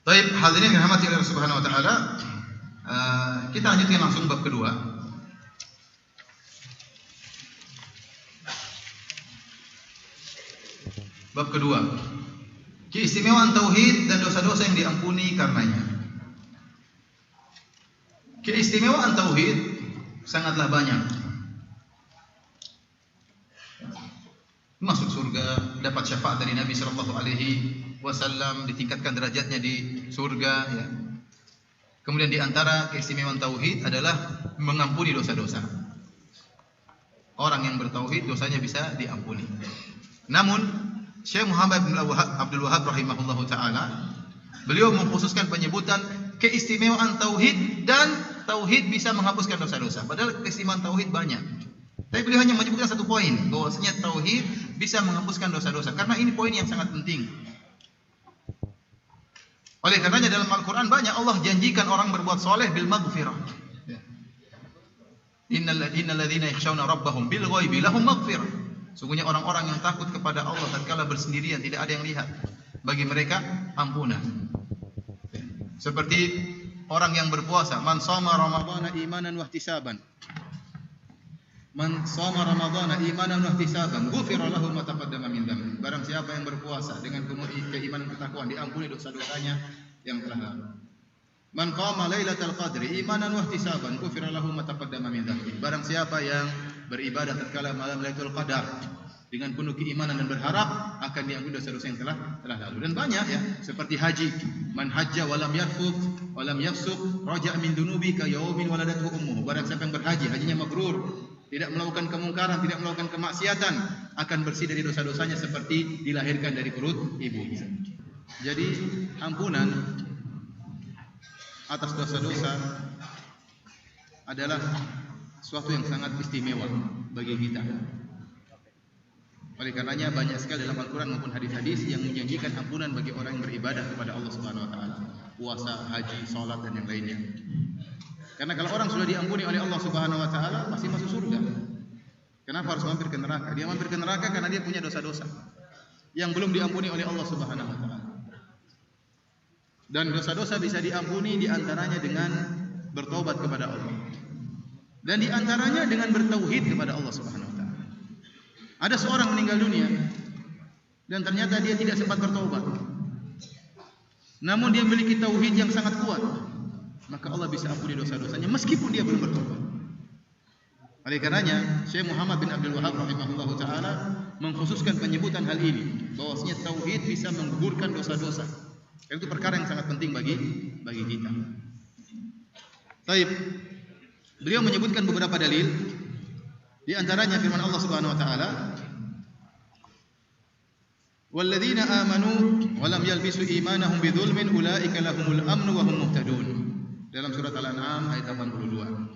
Baik, hadirin yang dirahmati Allah Subhanahu wa taala, kita lanjutkan langsung bab kedua. Bab kedua, keistimewaan tauhid dan dosa-dosa yang diampuni karenanya. Keistimewaan tauhid sangatlah banyak. Masuk surga, dapat syafaat dari Nabi sallallahu alaihi wasallam, ditingkatkan derajatnya di surga, ya. Kemudian di antara keistimewaan tauhid adalah mengampuni dosa-dosa. Orang yang bertauhid dosanya bisa diampuni. Namun Syekh Muhammad bin Abdul Wahhab rahimahullahu taala, beliau mengkhususkan penyebutan keistimewaan tauhid dan tauhid bisa menghapuskan dosa-dosa. Padahal keistimewaan tauhid banyak. Tapi beliau hanya menyebutkan satu poin, bahwasanya tauhid bisa menghapuskan dosa-dosa. Karena ini poin yang sangat penting. Oleh karenanya dalam Al-Quran banyak Allah janjikan orang berbuat soleh bil maghfirah. Innal ladzina yakhshawna rabbahum bil ghaibi lahum maghfirah. Sungguhnya orang-orang yang takut kepada Allah tatkala bersendirian, tidak ada yang lihat, bagi mereka ampunan. Seperti orang yang berpuasa, man shoma ramadhana imanan wa ihtisaban. Man shoma ramadhana imanan wa ihtisaban, ghufira lahu ma taqaddama min dhanbi. Barang siapa yang berpuasa dengan penuh keimanan dan ketakwaan, diampuni dosa-dosanya yang telah lalu. Man qama lailatal qadri imanan wa ihtisaban, ghufira lahu ma taqaddama min dhanbi. Barang siapa yang beribadah tatkala malam Lailatul Qadar dengan penuh keimanan dan berharap, akan diampuni dosa-dosa yang telah lalu. Dan banyak, ya, seperti haji, man hajja wa lam yarfuth wa lam yafsuq raja'a min dunubi ka yaumin waladathu ummuhu. Barang siapa yang berhaji, hajinya mabrur, tidak melakukan kemungkaran, tidak melakukan kemaksiatan, akan bersih dari dosa-dosanya seperti dilahirkan dari perut ibunya. Jadi ampunan atas dosa-dosa adalah suatu yang sangat istimewa bagi kita. Oleh karenanya banyak sekali dalam Al-Quran maupun hadis-hadis yang menjanjikan ampunan bagi orang yang beribadah kepada Allah Subhanahu wa taala. Puasa, haji, salat dan yang lainnya. Karena kalau orang sudah diampuni oleh Allah Subhanahu wa taala, pasti masuk surga. Kenapa harus mampir ke neraka? Dia mampir ke neraka karena dia punya dosa-dosa yang belum diampuni oleh Allah Subhanahu wa taala. Dan dosa-dosa bisa diampuni di antaranya dengan bertobat kepada Allah. Dan di antaranya dengan bertauhid kepada Allah Subhanahu wa taala. Ada seorang meninggal dunia dan ternyata dia tidak sempat bertobat. Namun dia memiliki tauhid yang sangat kuat, maka Allah bisa ampuni dosa-dosanya meskipun dia belum bertobat. Oleh karenanya Syekh Muhammad bin Abdul Wahhab rahimahullahu taala mengkhususkan penyebutan hal ini, bahwasanya tauhid bisa menggugurkan dosa-dosa. Itu perkara yang sangat penting bagi kita. Baik. Beliau menyebutkan beberapa dalil, di antaranya firman Allah Subhanahu wa taala, "Walladzina amanu wa lam yalbisu imanahum bidzulmin ulaika lahumul amnu wa hum muhtadun." Dalam surat Al-An'am ayat 82.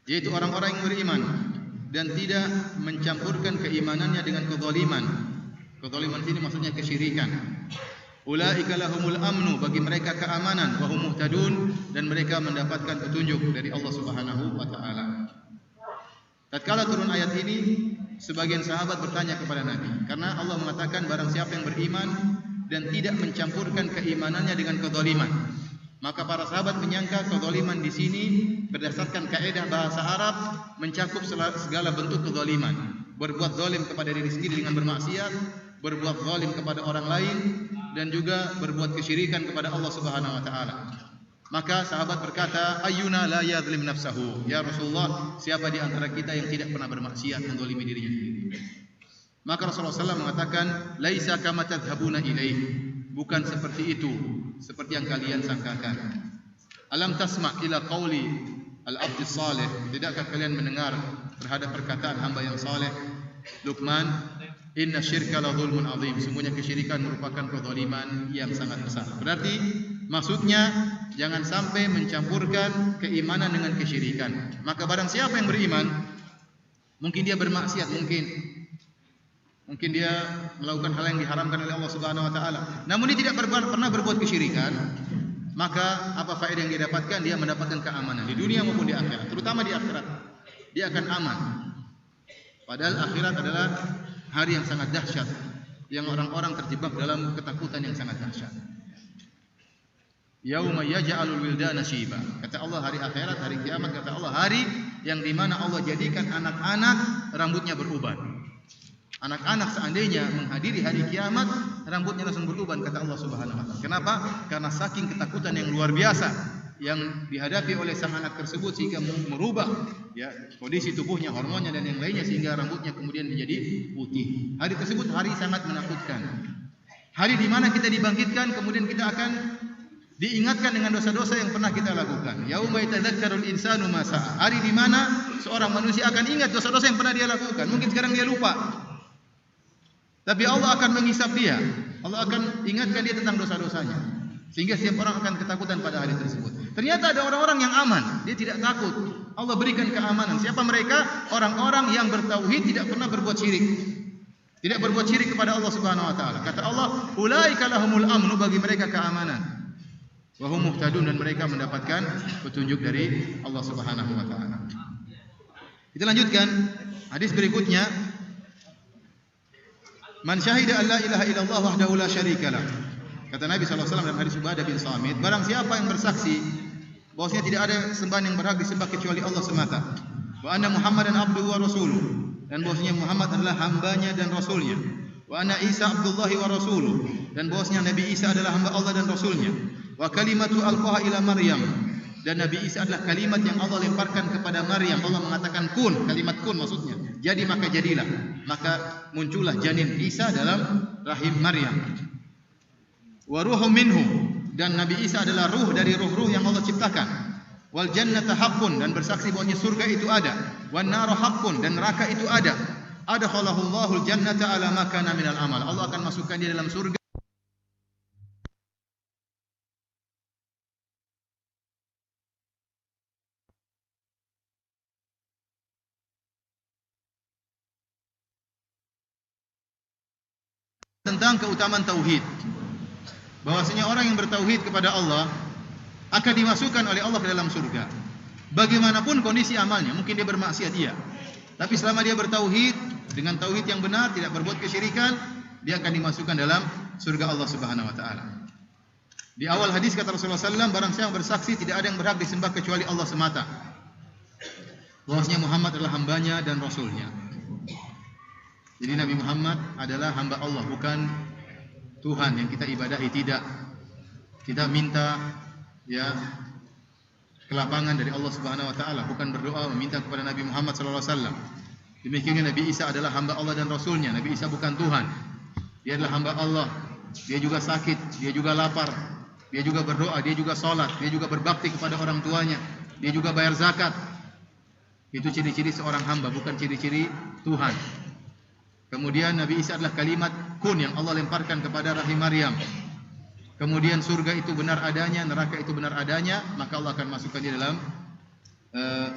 Yaitu orang-orang yang beriman dan tidak mencampurkan keimanannya dengan kezaliman. Kezaliman ini maksudnya kesyirikan. Ulaika lahumul amnu, bagi mereka keamanan, wa hum muhtadun, dan mereka mendapatkan petunjuk dari Allah Subhanahu wa taala. Tatkala turun ayat ini, sebagian sahabat bertanya kepada Nabi, karena Allah mengatakan barang siapa yang beriman dan tidak mencampurkan keimanannya dengan kezaliman. Maka para sahabat menyangka kezaliman di sini berdasarkan kaidah bahasa Arab mencakup segala bentuk kezaliman. Berbuat zalim kepada diri sendiri dengan bermaksiat, berbuat zalim kepada orang lain, dan juga berbuat kesyirikan kepada Allah Subhanahu wa taala. Maka sahabat berkata, "Ayyuna la yadhlim nafsahu?" Ya Rasulullah, siapa di antara kita yang tidak pernah bermaksiat, menzalimi dirinya sendiri? Maka Rasulullah SAW mengatakan, "Laisa kama tadhhabuna ilaih." Bukan seperti itu, seperti yang kalian sangkakan. Alam tasma' ila qauli al-abdis salih? Tidakkah kalian mendengar terhadap perkataan hamba yang saleh, Luqman, "Inna syirka la dzulmun adzim." Sungguhnya kesyirikan merupakan kezaliman yang sangat besar. Berarti maksudnya jangan sampai mencampurkan keimanan dengan kesyirikan. Maka barang siapa yang beriman, mungkin dia bermaksiat, mungkin dia melakukan hal yang diharamkan oleh Allah Subhanahu wa taala, namun dia tidak pernah berbuat kesyirikan, maka apa faedah yang dia dapatkan? Dia mendapatkan keamanan di dunia maupun di akhirat. Terutama di akhirat, dia akan aman. Padahal akhirat adalah hari yang sangat dahsyat, yang orang-orang terjebak dalam ketakutan yang sangat dahsyat. Yauma yaj'alul wildana syiba. Kata Allah, hari akhirat, hari kiamat, kata Allah, hari yang dimana Allah jadikan anak-anak rambutnya beruban. Anak-anak seandainya menghadiri hari kiamat, rambutnya langsung beruban, kata Allah Subhanahu wa taala. Kenapa? Karena saking ketakutan yang luar biasa yang dihadapi oleh sang anak tersebut sehingga merubah ya kondisi tubuhnya, hormonnya dan yang lainnya sehingga rambutnya kemudian menjadi putih. Hari tersebut hari sangat menakutkan. Hari di mana kita dibangkitkan, kemudian kita akan diingatkan dengan dosa-dosa yang pernah kita lakukan. Yauma yatadzakkarul insanu ma sa'a. Hari di mana seorang manusia akan ingat dosa-dosa yang pernah dia lakukan. Mungkin sekarang dia lupa. Tapi Allah akan menghisap dia. Allah akan ingatkan dia tentang dosa-dosanya. Sehingga setiap orang akan ketakutan pada hari tersebut. Ternyata ada orang-orang yang aman, dia tidak takut. Allah berikan keamanan. Siapa mereka? Orang-orang yang bertauhid, tidak pernah berbuat syirik. Tidak berbuat syirik kepada Allah Subhanahu wa taala. Kata Allah, "Ulaika lahumul amnu," bagi mereka keamanan. Wa hum muhtadun, dan mereka mendapatkan petunjuk dari Allah Subhanahu wa taala. Kita lanjutkan hadis berikutnya. Man syahida an la ilaha illallah wahdahu la syarikalah. Kata Nabi sallallahu alaihi wasallam dalam hadis Ubadah bin Samit, barang siapa yang bersaksi bahwasanya tidak ada sembahan yang berhak disembah kecuali Allah semata, wa anna Muhammadan abduhu wa rasuluh, dan bahwasanya Muhammad adalah hambanya dan rasulnya, wa anna Isa abdullahi wa rasuluh, dan bahwasanya Nabi Isa adalah hamba Allah dan rasulnya, wa kalimatu alqaha ila Maryam, dan Nabi Isa adalah kalimat yang Allah lemparkan kepada Maryam. Allah mengatakan kun, kalimat kun maksudnya jadi maka jadilah, maka muncullah janin Isa dalam rahim Maryam. Wa ruhum minhu, dan Nabi Isa adalah ruh dari ruh-ruh yang Allah ciptakan. Wal jannata haqqun, dan bersaksi bahwa surga itu ada. Wan naru haqqun, dan neraka itu ada. Adkhalahullahu al-jannata ala ma kana minal amal. Allah akan masukkan dia dalam surga tentang keutamaan tauhid. Bahwasanya orang yang bertauhid kepada Allah akan dimasukkan oleh Allah ke dalam surga. Bagaimanapun kondisi amalnya, mungkin dia bermaksiat iya, tapi selama dia bertauhid dengan tauhid yang benar, tidak berbuat kesyirikan, dia akan dimasukkan dalam surga Allah Subhanahu wa taala. Di awal hadis kata Rasulullah SAW, barang siapa bersaksi tidak ada yang berhak disembah kecuali Allah semata. Bahwasanya Muhammad adalah hambanya dan rasulnya. Jadi Nabi Muhammad adalah hamba Allah, bukan Tuhan yang kita ibadahi. Tidak. Kita minta ya kelapangan dari Allah Subhanahu wa taala, bukan berdoa meminta kepada Nabi Muhammad sallallahu alaihi wasallam. Demikian Nabi Isa adalah hamba Allah dan rasulnya. Nabi Isa bukan Tuhan. Dia adalah hamba Allah. Dia juga sakit, dia juga lapar, dia juga berdoa, dia juga salat, dia juga berbakti kepada orang tuanya, dia juga bayar zakat. Itu ciri-ciri seorang hamba, bukan ciri-ciri Tuhan. Kemudian Nabi Isa adalah kalimat kun yang Allah lemparkan kepada rahim Maryam. Kemudian surga itu benar adanya, neraka itu benar adanya, maka Allah akan masukkan dia dalam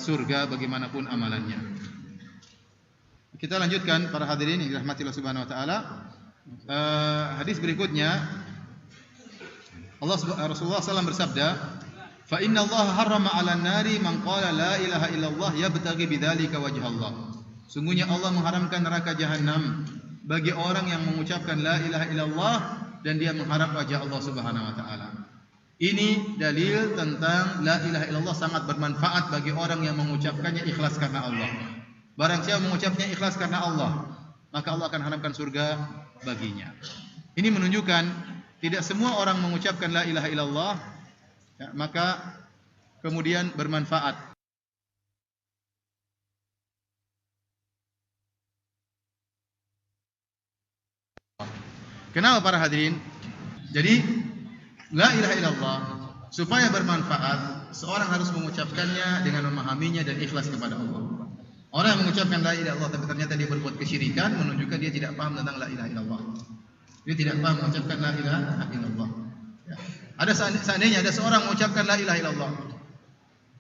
surga bagaimanapun amalannya. Kita lanjutkan para hadirin yang dirahmati Allah Subhanahu wa taala. Hadis berikutnya Rasulullah SAW bersabda, "Fa inna Allah harrama 'alan nari man qala la ilaha illallah yabtaghi bidzalika wajha Allah." Sungguhnya Allah mengharamkan neraka jahanam bagi orang yang mengucapkan la ilaha illallah dan dia mengharap wajah Allah Subhanahu wa taala. Ini dalil tentang la ilaha illallah sangat bermanfaat bagi orang yang mengucapkannya ikhlas karena Allah. Barang siapa mengucapnya ikhlas karena Allah, maka Allah akan haramkan surga baginya. Ini menunjukkan tidak semua orang mengucapkan la ilaha illallah ya, maka kemudian bermanfaat. Kenapa para hadirin? Jadi la ilaha illallah supaya bermanfaat, seorang harus mengucapkannya dengan memahaminya dan ikhlas kepada Allah. Orang yang mengucapkan la ilaha illallah tapi ternyata dia berbuat kesyirikan, menunjukkan dia tidak paham tentang la ilaha illallah. Dia tidak paham mengucapkan la ilaha illallah. Ya. Ada seandainya ada seorang mengucapkan la ilaha illallah,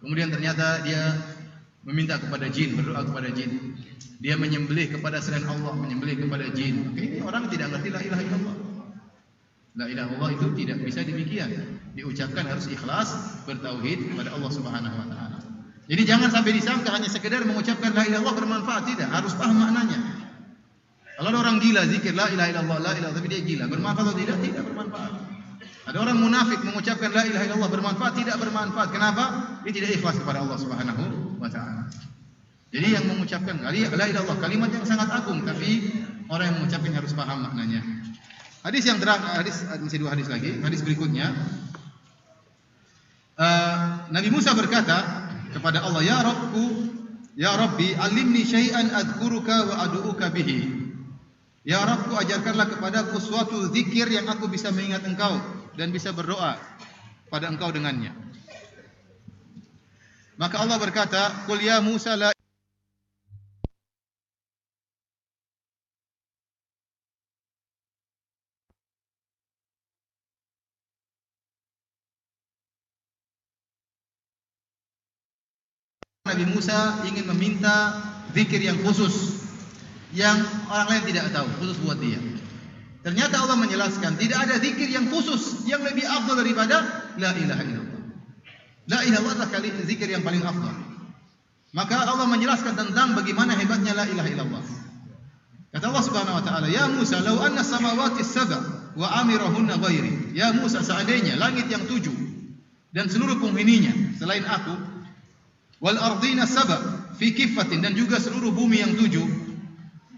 kemudian ternyata dia meminta kepada jin, berdoa kepada jin. Dia menyembelih kepada selain Allah, menyembelih kepada jin. Ini orang tidak ngerti la ilaha illallah. La ilaha illallah itu tidak bisa demikian. Diucapkan harus ikhlas, bertauhid kepada Allah Subhanahu wa taala. Jadi jangan sampai disangka hanya sekedar mengucapkan la ilaha illallah bermanfaat, tidak, harus paham maknanya. Kalau ada orang gila zikir la ilaha illallah, la ilaha, tapi dia gila, bermanfaat atau tidak? Tidak bermanfaat. Ada orang munafik mengucapkan la ilaha illallah bermanfaat, tidak bermanfaat. Kenapa? Dia tidak ikhlas kepada Allah Subhanahu wa taala. Jadi yang mengucapkan la ilaha illallah kalimat yang sangat agung, tapi orang yang mengucapkan harus paham maknanya. Hadis yang terakhir, masih dua hadis lagi. Hadis berikutnya, Nabi Musa berkata kepada Allah, Ya Rabbi, alimni syai'an adkuruka wa adu'uka bihi. Ya Rabbku, ajarkanlah kepadaku suatu zikir yang aku bisa mengingat Engkau dan bisa berdoa pada Engkau dengannya. Maka Allah berkata, Qul ya Musa la Nabi Musa ingin meminta zikir yang khusus yang orang lain tidak tahu, khusus buat dia. Ternyata Allah menjelaskan tidak ada zikir yang khusus yang lebih afdal daripada la ilaha illallah. La ilaha illallah adalah kali zikir yang paling afdal. Maka Allah menjelaskan tentang bagaimana hebatnya la ilaha illallah. Kata Allah Subhanahu wa taala, "Ya Musa, law anna samawati as-sab' wa amirahunna ghairi." Ya Musa, seandainya langit yang 7 dan seluruh penghuninya selain aku, wal ardina sab' fi kiffatin, dan juga seluruh bumi yang 7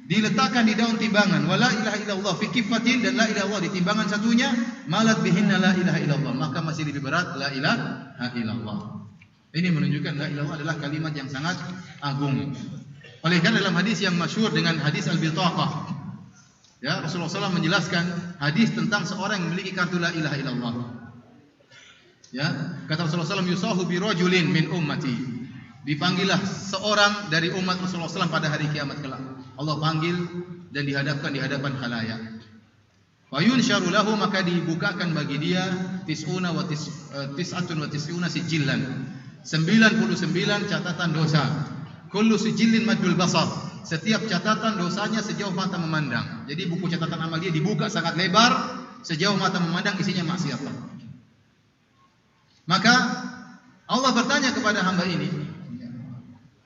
diletakkan di daun timbangan, wala ilaha illallah fi kiffatin, dan la ilaha illallah di timbangan satunya, malat bihinna la ilaha illallah, maka masih lebih berat la ilaha illallah. Ini menunjukkan la ilaha illallah adalah kalimat yang sangat agung. Oleh karena dalam hadis yang masyhur dengan hadis al-bitaqah, ya, Rasulullah SAW menjelaskan hadis tentang seorang yang memiliki kartu la ilaha illallah. Ya, kata Rasulullah SAW, yusahu bi rajulin min ummati. Dipanggillah seorang dari umat Rasulullah SAW pada hari kiamat kelak. Allah panggil dan dihadapkan di hadapan khalayak. Wa yunsharu lahu, maka dibukakan bagi dia tis'atun wa tis'una sijillan, 99 catatan dosa. Kullu sijillin madul basar, setiap catatan dosanya sejauh mata memandang. Jadi buku catatan amal dia dibuka sangat lebar, sejauh mata memandang isinya maksiat. Maka Allah bertanya kepada hamba ini,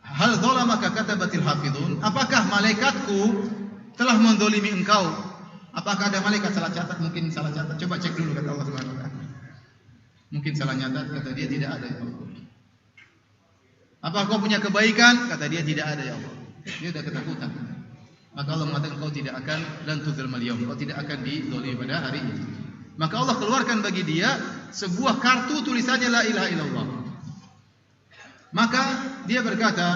hal zalamaka katabatil hafidun, apakah malaikatku telah mendolimi engkau? Apakah ada malaikat salah catat? Mungkin salah catat. Coba cek dulu, kata Allah Subhanahu wa taala. Mungkin salah nyatat, kata dia tidak ada ya Allah. Apa kau punya kebaikan? Kata dia tidak ada ya Allah. Dia sudah ketakutan. Maka Allah mengatakan kau tidak akan lan tudzalmal yaum, kau tidak akan dizalimi pada hari ini. Maka Allah keluarkan bagi dia sebuah kartu tulisannya la ilaha illallah. Maka dia berkata,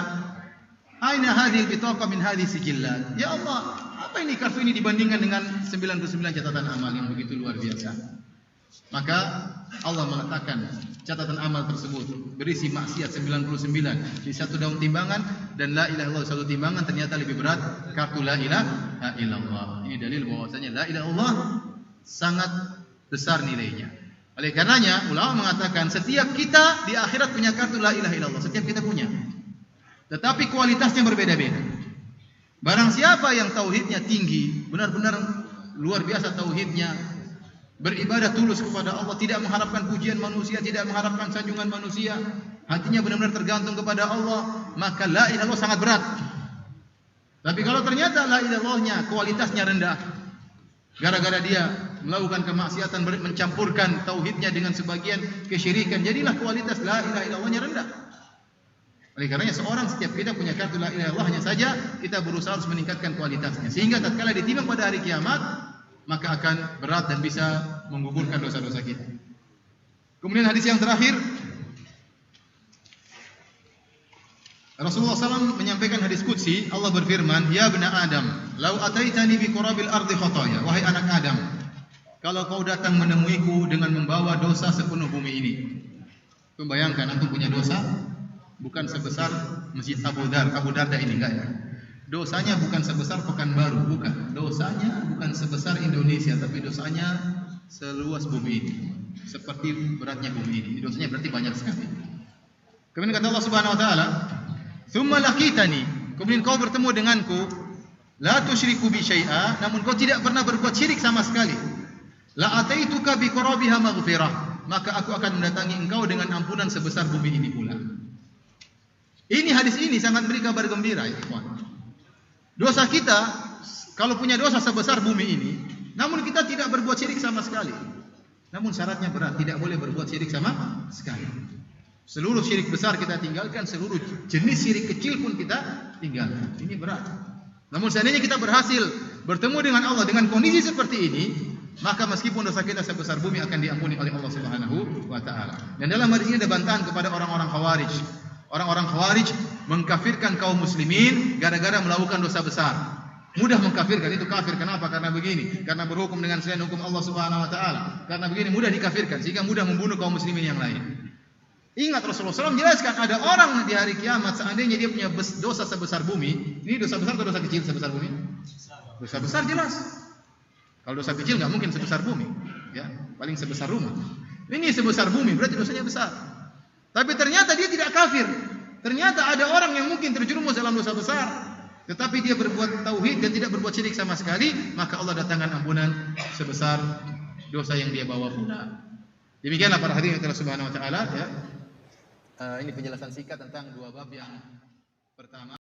aina hadhil bitaqa min hadhihi sijillat? Ya Allah, apa ini kartu ini dibandingkan dengan 99 catatan amal yang begitu luar biasa? Maka Allah meletakkan catatan amal tersebut berisi maksiat 99 di satu daun timbangan, dan la ilaha illallah satu timbangan. Ternyata lebih berat kartu la ilaha illallah. Ini dalil bahwasanya la ilaha illallah sangat besar nilainya. Oleh karenanya ulama mengatakan setiap kita di akhirat punya kartu la ilaha illallah, setiap kita punya. Tetapi kualitasnya berbeda-beda. Barang siapa yang tauhidnya tinggi, benar-benar luar biasa tauhidnya, beribadah tulus kepada Allah, tidak mengharapkan pujian manusia, tidak mengharapkan sanjungan manusia, hatinya benar-benar tergantung kepada Allah, maka la ilaha illallah sangat berat. Tapi kalau ternyata la ilaha illallahnya kualitasnya rendah, gara-gara dia melakukan kemaksiatan, mencampurkan tauhidnya dengan sebagian kesyirikan, jadilah kualitas la ilaha illallahnya rendah. Oleh karenanya seorang, setiap kita punya kartu la ilaha illallah, hanya saja kita berusaha harus meningkatkan kualitasnya, sehingga tatkala ditimbang pada hari kiamat maka akan berat dan bisa menggugurkan dosa-dosa kita. Kemudian hadis yang terakhir, Rasulullah SAW menyampaikan hadis qudsi. Allah berfirman, Ya bna Adam, lau ataitani bi qurabil ardi khataya. Wahai anak Adam, kalau kau datang menemuiku dengan membawa dosa sepenuh bumi ini. Membayangkan antum punya dosa bukan sebesar Masjid Abu Darda ini, enggak ya? Dosanya bukan sebesar Pekanbaru, bukan. Dosanya bukan sebesar Indonesia, tapi dosanya seluas bumi ini. Seperti beratnya bumi ini. Dosanya berarti banyak sekali. Kemudian kata Allah Subhanahu wa taala, "Tsumma laqitani." Kemudian kau bertemu denganku, la tusyriku bi syai'a, namun kau tidak pernah berbuat syirik sama sekali. La ataituka bi qurabiha maghfirah, maka aku akan mendatangi engkau dengan ampunan sebesar bumi ini pula. Ini hadis ini sangat beri kabar gembira, ya kawan. Dosa kita, kalau punya dosa sebesar bumi ini, namun kita tidak berbuat syirik sama sekali. Namun syaratnya berat, tidak boleh berbuat syirik sama sekali. Seluruh syirik besar kita tinggalkan, seluruh jenis syirik kecil pun kita tinggalkan. Ini berat. Namun seandainya kita berhasil bertemu dengan Allah dengan kondisi seperti ini, maka meskipun dosa kita sebesar bumi akan diampuni oleh Allah Subhanahu wa taala. Dan dalam hadis ini ada bantahan kepada orang-orang Khawarij. Orang-orang Khawarij mengkafirkan kaum muslimin gara-gara melakukan dosa besar. Mudah mengkafirkan, itu kafir. Kenapa? Karena begini, karena berhukum dengan selain hukum Allah Subhanahu wa taala. Karena begini mudah dikafirkan sehingga mudah membunuh kaum muslimin yang lain. Ingat Rasulullah SAW menjelaskan ada orang di hari kiamat seandainya dia punya dosa sebesar bumi. Ini dosa besar atau dosa kecil sebesar bumi? Dosa besar jelas. Kalau dosa kecil nggak mungkin sebesar bumi, ya paling sebesar rumah. Ini sebesar bumi berarti dosanya besar. Tapi ternyata dia tidak kafir. Ternyata ada orang yang mungkin terjerumus dalam dosa besar, tetapi dia berbuat tauhid dan tidak berbuat syirik sama sekali, maka Allah datangkan ampunan sebesar dosa yang dia bawa pula. Demikianlah para hadirin Allah Subhanahu wa taala, ya. Ini penjelasan singkat tentang dua bab yang pertama.